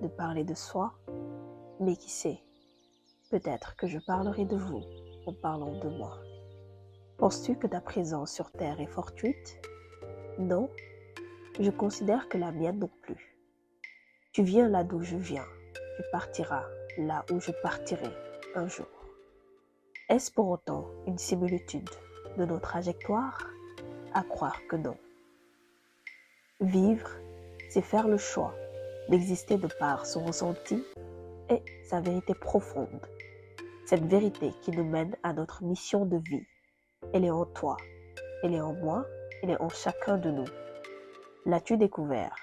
de parler de soi, mais qui sait, peut-être que je parlerai de vous en parlant de moi. Penses-tu que ta présence sur Terre est fortuite? Non, je considère que la mienne non plus. Tu viens là d'où je viens, tu partiras là où je partirai un jour. Est-ce pour autant une similitude de nos trajectoires? À croire que non. Vivre, c'est faire le choix d'exister de par son ressenti et sa vérité profonde. Cette vérité qui nous mène à notre mission de vie. Elle est en toi, elle est en moi, elle est en chacun de nous. L'as-tu découvert?